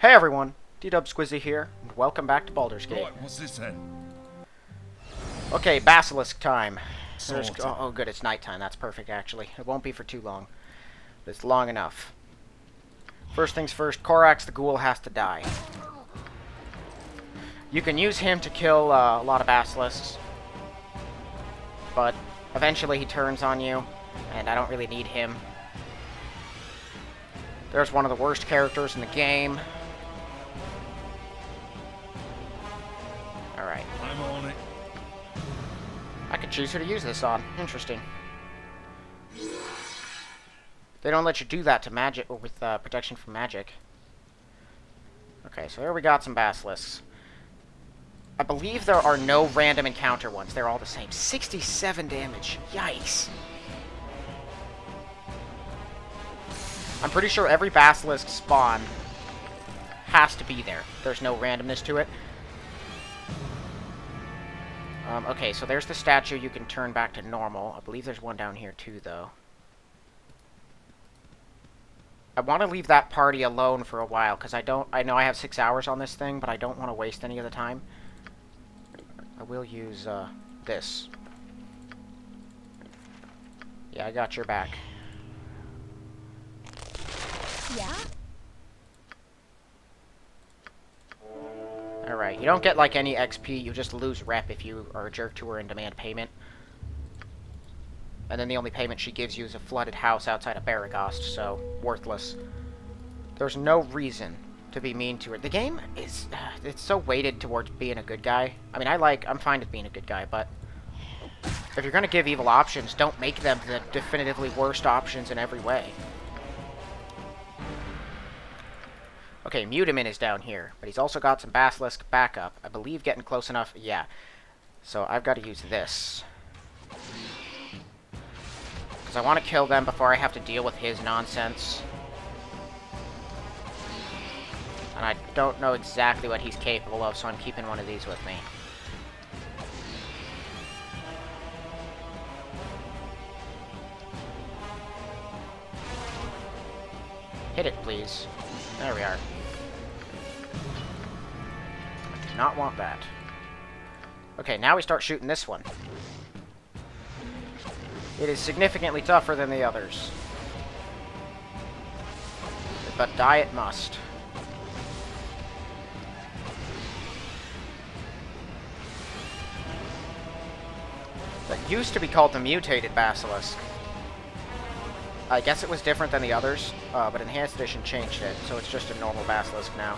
Hey everyone, D-Dub Squizzy here, and welcome back to Baldur's Gate. Right, what's this then? Okay, Basilisk time. Sorted. Oh good, it's nighttime. That's perfect, actually. It won't be for too long, but it's long enough. First things first, Korax the Ghoul has to die. You can use him to kill a lot of Basilisks, but eventually he turns on you, and I don't really need him. There's one of the worst characters in the game. Alright. I'm on it. I could choose who to use this on. Interesting. They don't let you do that to magic or with protection from magic. Okay, so here we got some basilisks. I believe there are no random encounter ones. They're all the same. 67 damage. Yikes. I'm pretty sure every basilisk spawn has to be there. There's no randomness to it. Okay, so there's the statue you can turn back to normal. I believe there's one down here too, though. I want to leave that party alone for a while, because I know I have 6 hours on this thing, but I don't want to waste any of the time. I will use, this. Yeah, I got your back. Yeah? Alright, you don't get, like, any XP, you just lose rep if you are a jerk to her and demand payment. And then the only payment she gives you is a flooded house outside of Baragost, so worthless. There's no reason to be mean to her. The game is, it's so weighted towards being a good guy. I mean, I'm fine with being a good guy, but if you're gonna give evil options, don't make them the definitively worst options in every way. Okay, Mutamin is down here, but he's also got some Basilisk backup. I believe getting close enough, yeah. So I've got to use this. Because I want to kill them before I have to deal with his nonsense. And I don't know exactly what he's capable of, so I'm keeping one of these with me. Hit it, please. There we are. I do not want that. Okay, now we start shooting this one. It is significantly tougher than the others. But die it must. That used to be called the Mutated Basilisk. I guess it was different than the others, but Enhanced Edition changed it, so it's just a normal Basilisk now.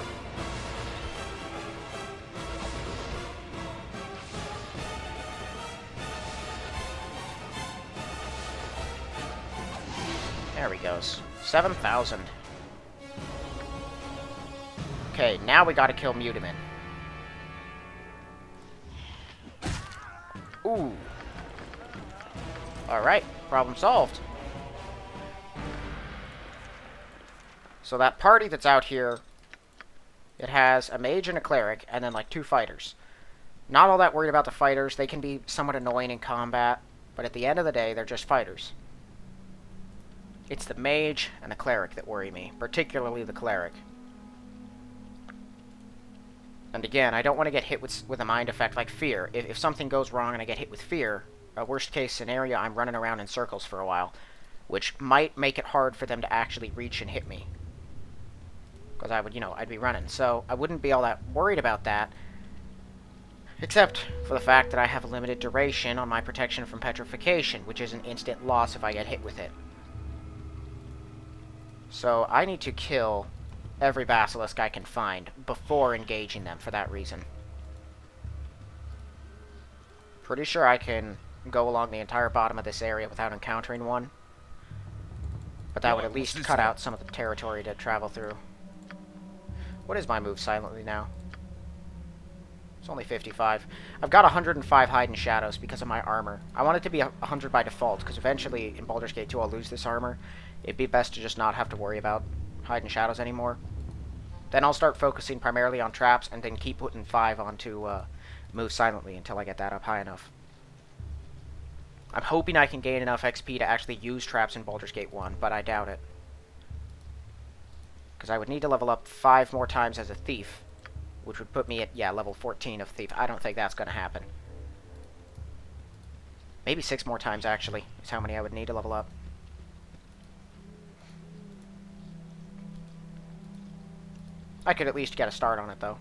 There he goes. 7,000. Okay, now we gotta kill Mutamin. Ooh. Alright, problem solved. So that party that's out here, it has a mage and a cleric, and then like 2 fighters. Not all that worried about the fighters. They can be somewhat annoying in combat, but at the end of the day, they're just fighters. It's the mage and the cleric that worry me, particularly the cleric. And again, I don't want to get hit with a mind effect like fear. If something goes wrong and I get hit with fear, a worst case scenario, I'm running around in circles for a while, which might make it hard for them to actually reach and hit me. Because I would, I'd be running. So I wouldn't be all that worried about that. Except for the fact that I have a limited duration on my protection from petrification, which is an instant loss if I get hit with it. So I need to kill every basilisk I can find before engaging them for that reason. Pretty sure I can go along the entire bottom of this area without encountering one. But that would at least cut out some of the territory to travel through. What is my move silently now? It's only 55. I've got 105 hide and shadows because of my armor. I want it to be 100 by default, because eventually in Baldur's Gate 2 I'll lose this armor. It'd be best to just not have to worry about hide and shadows anymore. Then I'll start focusing primarily on traps, and then keep putting 5 onto move silently until I get that up high enough. I'm hoping I can gain enough XP to actually use traps in Baldur's Gate 1, but I doubt it. Because I would need to level up 5 more times as a thief, which would put me at, yeah, level 14 of thief. I don't think that's going to happen. Maybe 6 more times, actually, is how many I would need to level up. I could at least get a start on it, though.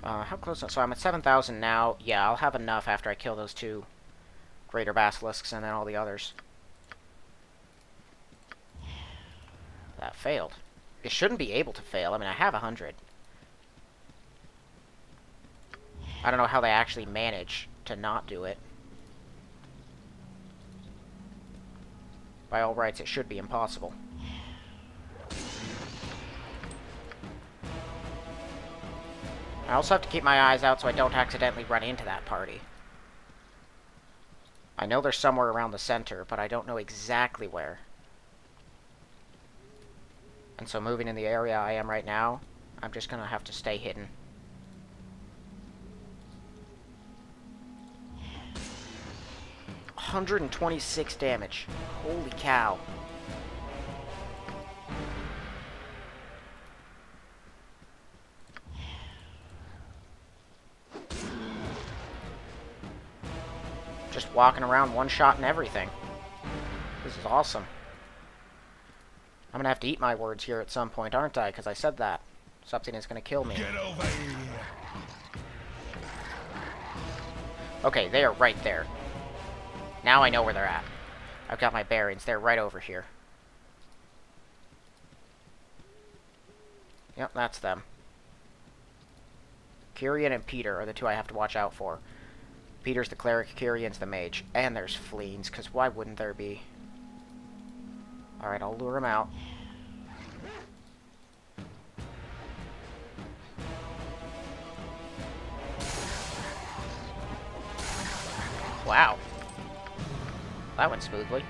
How close? So I'm at 7,000 now. Yeah, I'll have enough after I kill those 2 greater basilisks and then all the others. That failed. It shouldn't be able to fail. I mean, I have 100. I don't know how they actually manage to not do it. By all rights, it should be impossible. I also have to keep my eyes out so I don't accidentally run into that party. I know they're somewhere around the center, but I don't know exactly where. And so moving in the area I am right now, I'm just gonna have to stay hidden. $126 damage. Holy cow. Just walking around one-shotting everything. This is awesome. I'm gonna have to eat my words here at some point, aren't I? Because I said that. Something is gonna kill me. Get over here. Okay, they are right there. Now I know where they're at. I've got my bearings. They're right over here. Yep, that's them. Kyrian and Peter are the 2 I have to watch out for. Peter's the cleric, Kyrian's the mage. And there's fleens, because why wouldn't there be? Alright, I'll lure him out. Wow. That went smoothly.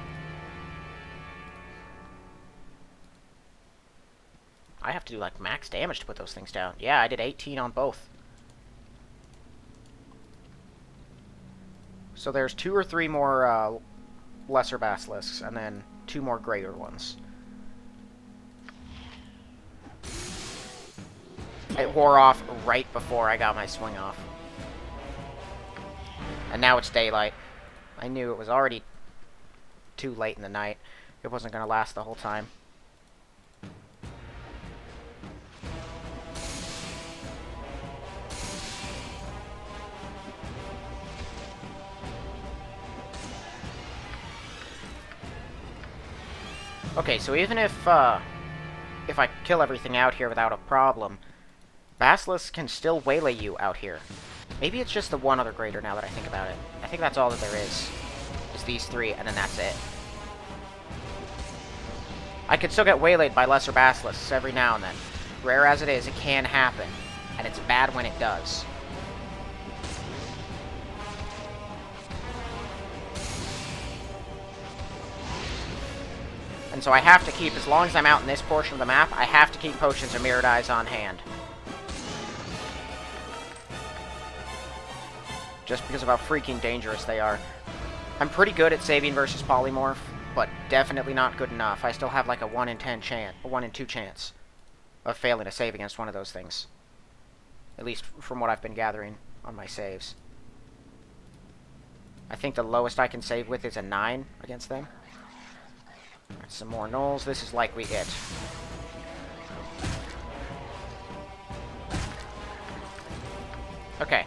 I have to do, like, max damage to put those things down. Yeah, I did 18 on both. So there's 2 or 3 more lesser basilisks, and then 2 more greater ones. It wore off right before I got my swing off. And now it's daylight. I knew it was already too late in the night. It wasn't going to last the whole time. Okay, so even if I kill everything out here without a problem, basilisks can still waylay you out here. Maybe it's just the 1 other greater now that I think about it. I think that's all that there is these 3, and then that's it. I could still get waylaid by lesser basilisks every now and then. Rare as it is, it can happen, and it's bad when it does. And so I have to keep, as long as I'm out in this portion of the map, I have to keep potions of Mirrored Eyes on hand. Just because of how freaking dangerous they are. I'm pretty good at saving versus polymorph, but definitely not good enough. I still have like a 1 in 10 chance, a 1 in 2 chance of failing to save against one of those things. At least from what I've been gathering on my saves. I think the lowest I can save with is a 9 against them. Alright, some more gnolls. This is likely it. Okay.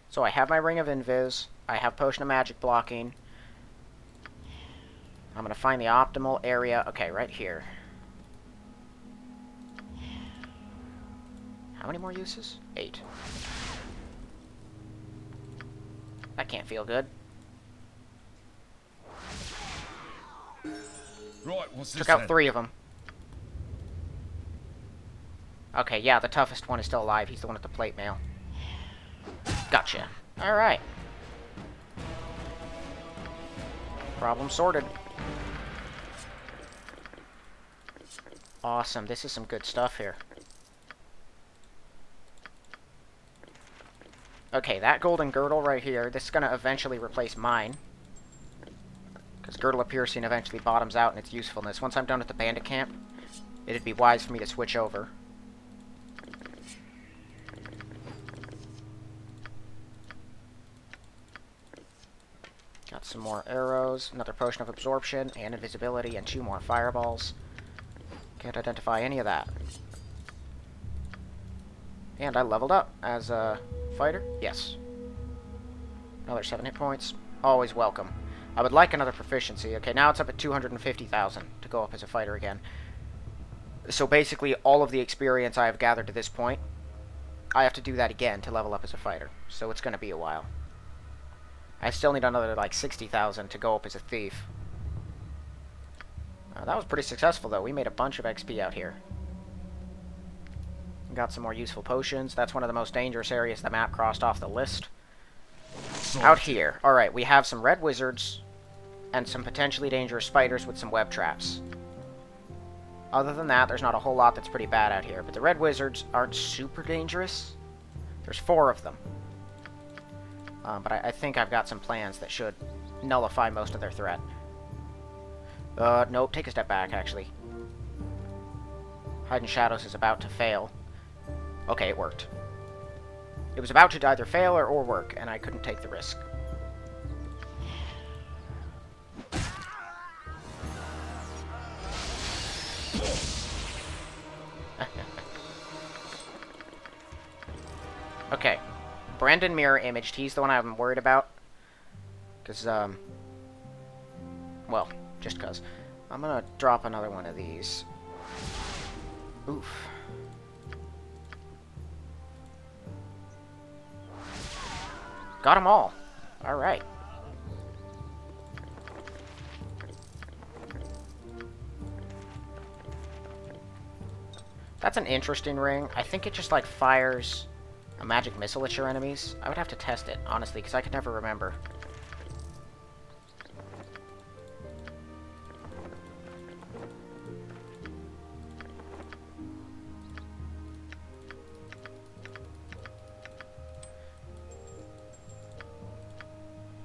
So I have my Ring of Invis. I have Potion of Magic blocking. I'm going to find the optimal area. Okay, right here. How many more uses? 8. That can't feel good. Right, what's this? Took out 3 of them. Okay, yeah, the toughest one is still alive. He's the one with the plate mail. Gotcha. Alright. Problem sorted. Awesome. This is some good stuff here. Okay, that golden girdle right here, this is going to eventually replace mine. Because Girdle of Piercing eventually bottoms out in its usefulness. Once I'm done with the bandit camp, it'd be wise for me to switch over. Got some more arrows, another potion of absorption, and invisibility, and 2 more fireballs. Can't identify any of that. And I leveled up as a fighter. Yes. Another 7 hit points. Always welcome. I would like another proficiency. Okay, now it's up at 250,000 to go up as a fighter again. So basically, all of the experience I have gathered to this point, I have to do that again to level up as a fighter. So it's going to be a while. I still need another, like, 60,000 to go up as a thief. That was pretty successful, though. We made a bunch of XP out here. Got some more useful potions. That's one of the most dangerous areas the map crossed off the list. Out here. Alright, we have some red wizards and some potentially dangerous spiders with some web traps. Other than that, there's not a whole lot that's pretty bad out here. But the red wizards aren't super dangerous. There's 4 of them. But I think I've got some plans that should nullify most of their threat. Nope, take a step back, actually. Hide in Shadows is about to fail. Okay, it worked. It was about to either fail or work, and I couldn't take the risk. Okay. Brandon Mirror Imaged. He's the one I'm worried about. Because, well, just because. I'm gonna drop another one of these. Oof. Got them all. Alright. That's an interesting ring. I think it just, like, fires a magic missile at your enemies. I would have to test it, honestly, because I could never remember.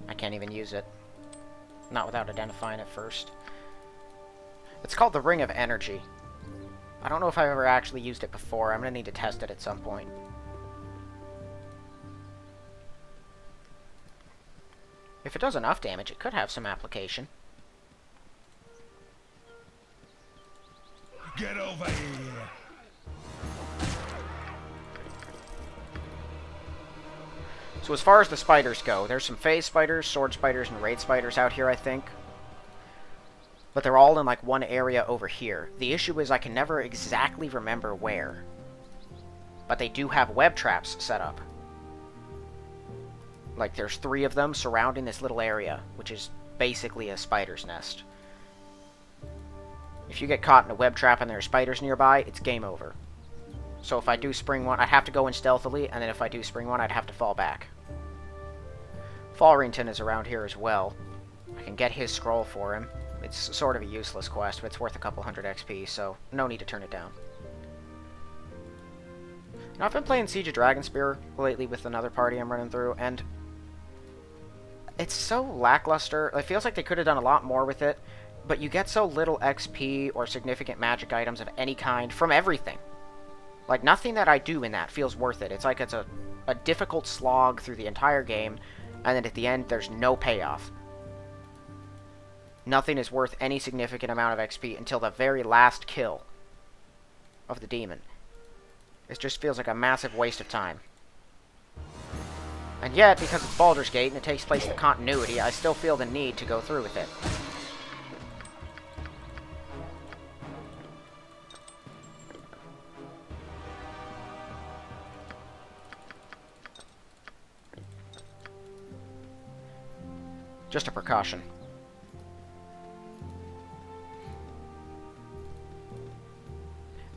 I can't even use it. Not without identifying it first. It's called the Ring of Energy. I don't know if I've ever actually used it before. I'm going to need to test it at some point. If it does enough damage, it could have some application. Get over here! So as far as the spiders go, there's some phase spiders, sword spiders, and raid spiders out here, I think. But they're all in, like, one area over here. The issue is I can never exactly remember where. But they do have web traps set up. Like, there's 3 of them surrounding this little area, which is basically a spider's nest. If you get caught in a web trap and there are spiders nearby, it's game over. So if I do spring one, I'd have to go in stealthily, and then if I do spring one, I'd have to fall back. Falrington is around here as well. I can get his scroll for him. It's sort of a useless quest, but it's worth a couple hundred XP, so no need to turn it down. Now, I've been playing Siege of Dragonspear lately with another party I'm running through, and it's so lackluster. It feels like they could have done a lot more with it, but you get so little XP or significant magic items of any kind from everything. Like, nothing that I do in that feels worth it. It's like it's a difficult slog through the entire game, and then at the end, there's no payoff. Nothing is worth any significant amount of XP until the very last kill of the demon. It just feels like a massive waste of time. And yet, because it's Baldur's Gate and it takes place in continuity, I still feel the need to go through with it. Just a precaution.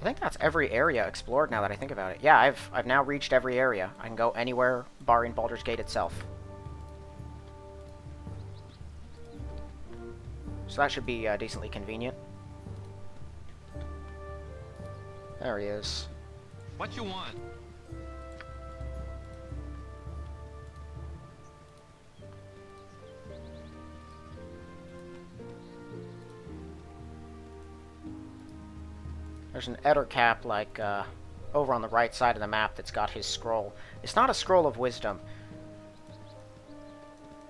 I think that's every area explored now that I think about it. Yeah, I've now reached every area. I can go anywhere barring Baldur's Gate itself. So that should be decently convenient. There he is. What you want? There's an Ettercap, like, over on the right side of the map that's got his scroll. It's not a scroll of wisdom.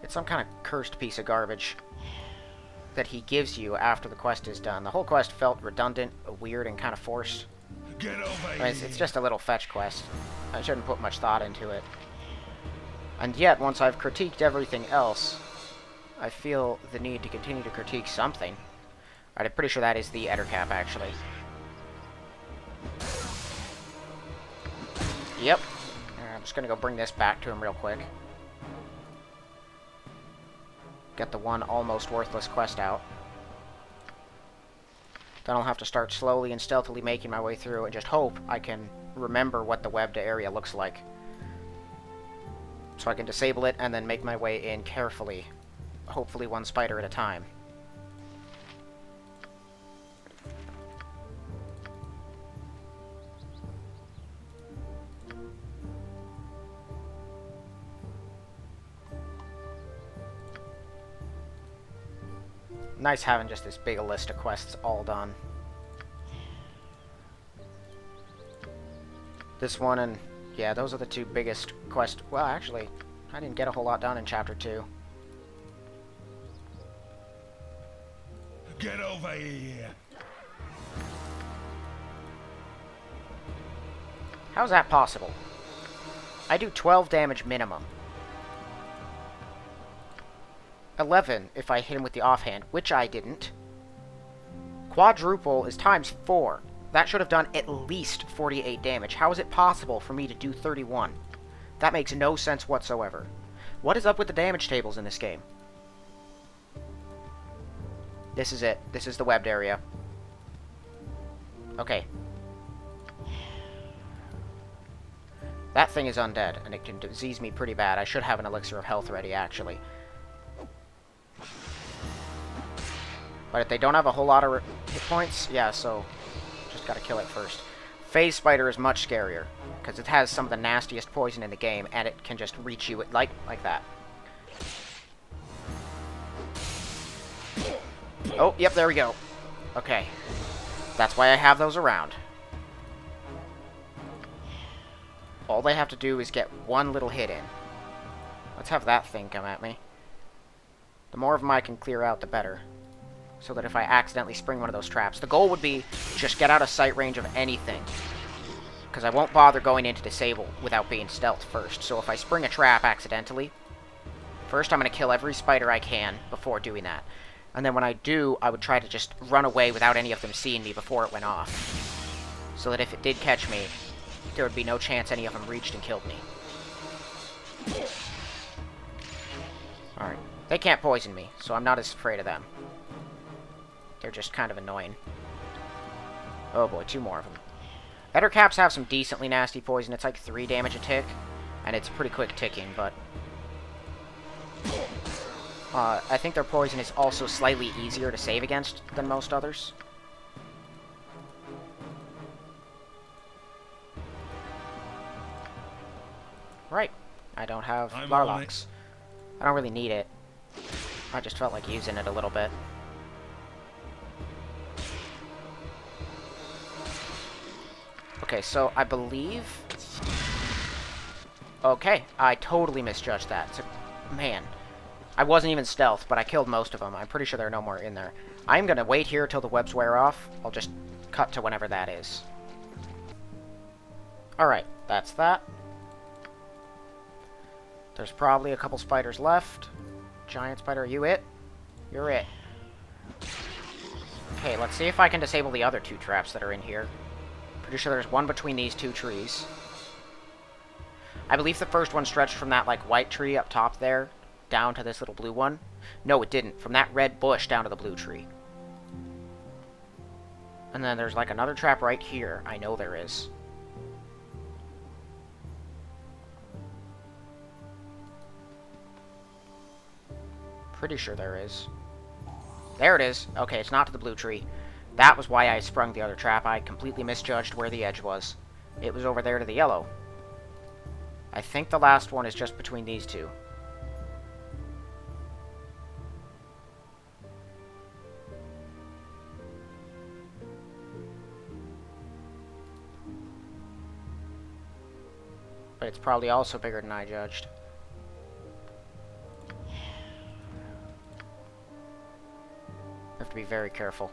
It's some kind of cursed piece of garbage that he gives you after the quest is done. The whole quest felt redundant, weird, and kind of forced. Get over I mean, it's just a little fetch quest. I shouldn't put much thought into it. And yet, once I've critiqued everything else, I feel the need to continue to critique something. Alright, I'm pretty sure that is the Ettercap, actually. Yep. I'm just gonna go bring this back to him real quick. Get the one almost worthless quest out. Then I'll have to start slowly and stealthily making my way through and just hope I can remember what the webbed area looks like. So I can disable it and then make my way in carefully. Hopefully one spider at a time. Nice having just this big a list of quests all done. This one and... yeah, those are the two biggest quests. Well, actually, I didn't get a whole lot done in Chapter 2. Get over here. How's that possible? I do 12 damage minimum. 11 if I hit him with the offhand, which I didn't. Quadruple is times 4. That should have done at least 48 damage. How is it possible for me to do 31? That makes no sense whatsoever. What is up with the damage tables in this game? This is it. This is the webbed area. Okay. That thing is undead, and it can disease me pretty bad. I should have an elixir of health ready, actually. But if they don't have a whole lot of hit points, yeah, so just gotta kill it first. Phase Spider is much scarier, because it has some of the nastiest poison in the game, and it can just reach you like that. Oh, yep, there we go. Okay. That's why I have those around. All they have to do is get one little hit in. Let's have that thing come at me. The more of them I can clear out, the better. So that if I accidentally spring one of those traps, the goal would be just get out of sight range of anything. Because I won't bother going into disable without being stealth first. So if I spring a trap accidentally, first I'm going to kill every spider I can before doing that. And then when I do, I would try to just run away without any of them seeing me before it went off. So that if it did catch me, there would be no chance any of them reached and killed me. Alright. They can't poison me, so I'm not as afraid of them. They're just kind of annoying. Oh boy, 2 more of them. Ettercaps have some decently nasty poison. It's like 3 damage a tick, and it's pretty quick ticking, but... I think their poison is also slightly easier to save against than most others. Right. I don't have Larlocks. I don't really need it. I just felt like using it a little bit. Okay, so I believe... okay, I totally misjudged that. So, man, I wasn't even stealth, but I killed most of them. I'm pretty sure there are no more in there. I'm going to wait here till the webs wear off. I'll just cut to whenever that is. Alright, that's that. There's probably a couple spiders left. Giant spider, are you it? You're it. Okay, let's see if I can disable the other 2 traps that are in here. Pretty sure there's one between these 2 trees. I believe the first one stretched from that, like, white tree up top there, down to this little blue one. No, it didn't. From that red bush down to the blue tree. And then there's, like, another trap right here. I know there is. Pretty sure there is. There it is. Okay, it's not to the blue tree. That was why I sprung the other trap. I completely misjudged where the edge was. It was over there to the yellow. I think the last one is just between these 2. but it's probably also bigger than I judged. I have to be very careful.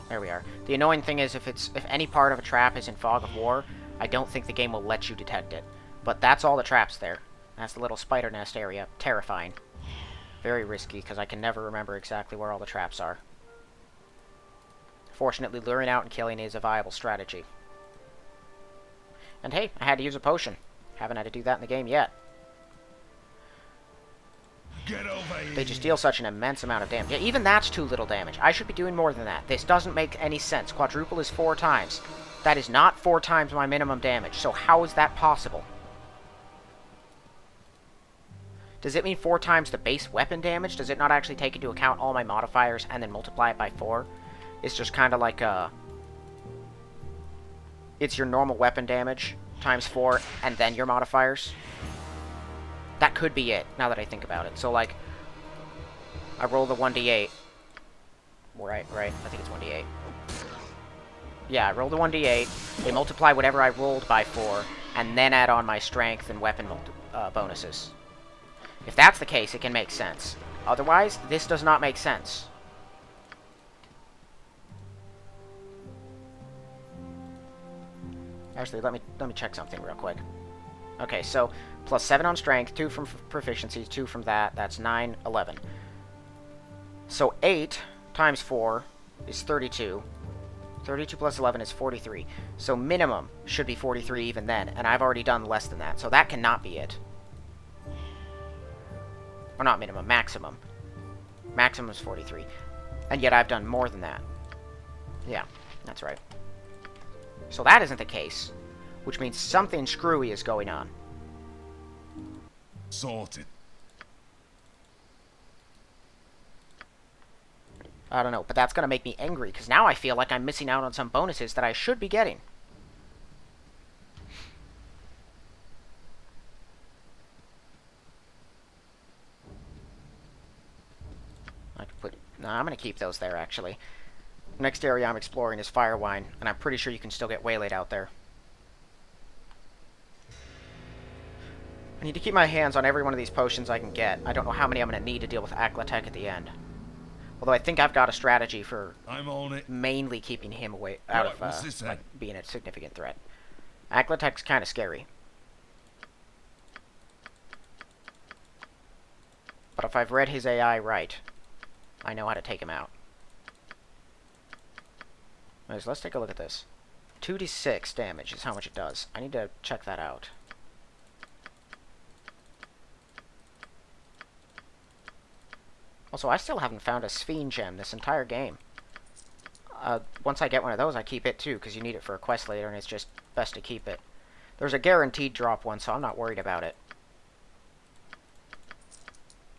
There we are. The annoying thing is if any part of a trap is in Fog of War, I don't think the game will let you detect it. But that's all the traps there. That's the little spider nest area. Terrifying. Very risky, because I can never remember exactly where all the traps are. Fortunately, luring out and killing is a viable strategy. And hey, I had to use a potion. Haven't had to do that in the game yet. Get over here. They just deal such an immense amount of damage. Yeah, even that's too little damage. I should be doing more than that. This doesn't make any sense. Quadruple is 4 times. That is not 4 times my minimum damage. So how is that possible? Does it mean 4 times the base weapon damage? Does it not actually take into account all my modifiers and then multiply it by 4? It's just kind of like it's your normal weapon damage times 4 and then your modifiers. That could be it, now that I think about it. So, like, I roll the 1d8. Right, I think it's 1d8. Yeah, I roll the 1d8. They multiply whatever I rolled by 4, and then add on my strength and weapon bonuses. If that's the case, it can make sense. Otherwise, this does not make sense. Actually, let me check something real quick. Okay, so plus 7 on strength, 2 from proficiency, 2 from that. That's 9, 11. So 8 times 4 is 32. 32 plus 11 is 43. So minimum should be 43 even then, and I've already done less than that. So that cannot be it. Or not minimum, maximum. Maximum is 43. And yet I've done more than that. Yeah, that's right. So that isn't the case, which means something screwy is going on. Sorted. I don't know, but that's going to make me angry, because now I feel like I'm missing out on some bonuses that I should be getting. I could put... No, I'm going to keep those there, actually. Next area I'm exploring is Firewine, and I'm pretty sure you can still get waylaid out there. I need to keep my hands on every one of these potions I can get. I don't know how many I'm going to need to deal with Aklatech at the end. Although I think I've got a strategy for I'm on it. mainly keeping him away out Right, what's this of like, then? being a significant threat. Aklatech's kind of scary. But if I've read his AI right, I know how to take him out. Anyways, so let's take a look at this. 2d6 damage is how much it does. I need to check that out. Also, I still haven't found a Sphene gem this entire game. Once I get one of those, I keep it too, because you need it for a quest later, and it's just best to keep it. There's a guaranteed drop one, so I'm not worried about it.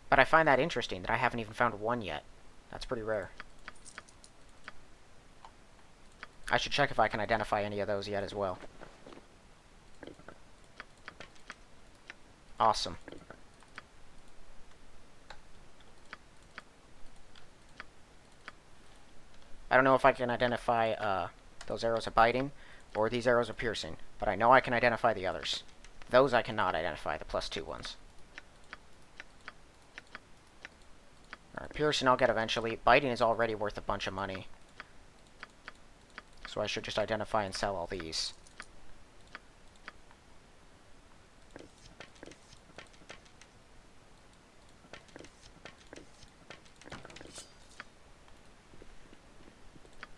But I find that interesting, that I haven't even found one yet. That's pretty rare. I should check if I can identify any of those yet as well. Awesome. I don't know if I can identify those arrows of biting or these arrows of piercing, but I know I can identify the others. Those I cannot identify, the +2 ones. Alright, piercing I'll get eventually. Biting is already worth a bunch of money. So I should just identify and sell all these.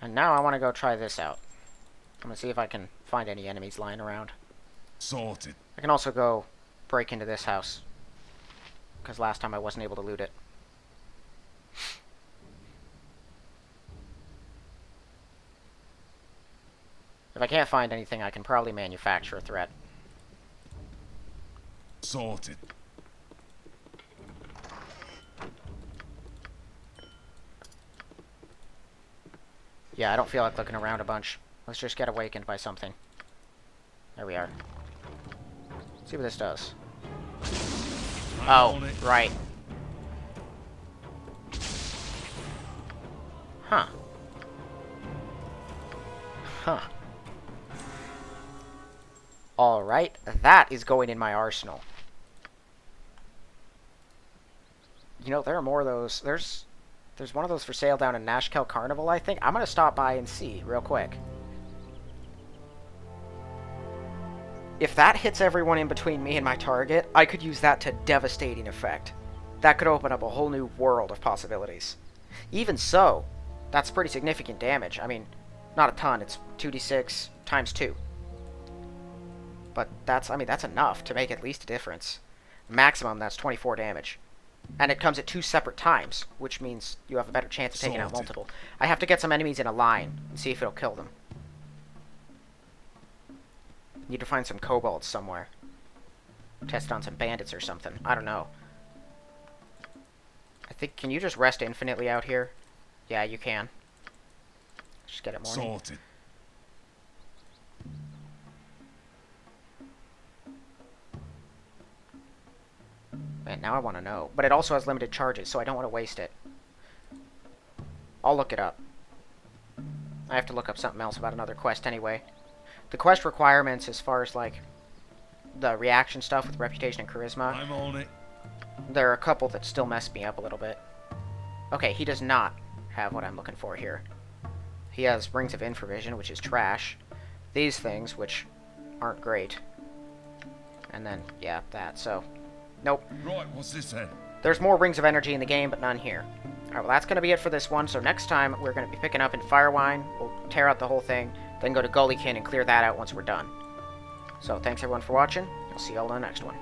And now I want to go try this out. I'm going to see if I can find any enemies lying around. Sorted. I can also go break into this house, because last time I wasn't able to loot it. If I can't find anything, I can probably manufacture a threat. Sorted. Yeah, I don't feel like looking around a bunch. Let's just get awakened by something. There we are. Let's see what this does. Oh, right. Huh. Huh. Alright, that is going in my arsenal. You know, there are more of those. There's one of those for sale down in Nashkel Carnival, I think. I'm going to stop by and see real quick. If that hits everyone in between me and my target, I could use that to devastating effect. That could open up a whole new world of possibilities. Even so, that's pretty significant damage. I mean, not a ton. It's 2d6 times 2. But that's enough to make at least a difference. Maximum, that's 24 damage. And it comes at 2 separate times, which means you have a better chance of taking out multiple. I have to get some enemies in a line and see if it'll kill them. Need to find some kobolds somewhere. Test on some bandits or something. I don't know. I think, can you just rest infinitely out here? Yeah, you can. Just get it morning. Sorted. Man, now I want to know. But it also has limited charges, so I don't want to waste it. I'll look it up. I have to look up something else about another quest anyway. The quest requirements as far as, like, the reaction stuff with reputation and charisma, I'm on it. there are a couple that still mess me up a little bit. Okay, he does not have what I'm looking for here. He has Rings of Infravision, which is trash. These things, which aren't great. And then, yeah, that, so... Nope. Right, what's this then? There's more Rings of Energy in the game, but none here. Alright, well, that's going to be it for this one. So next time, we're going to be picking up in Firewine. We'll tear out the whole thing, then go to Gullykin and clear that out once we're done. So thanks everyone for watching. I'll see you all in the next one.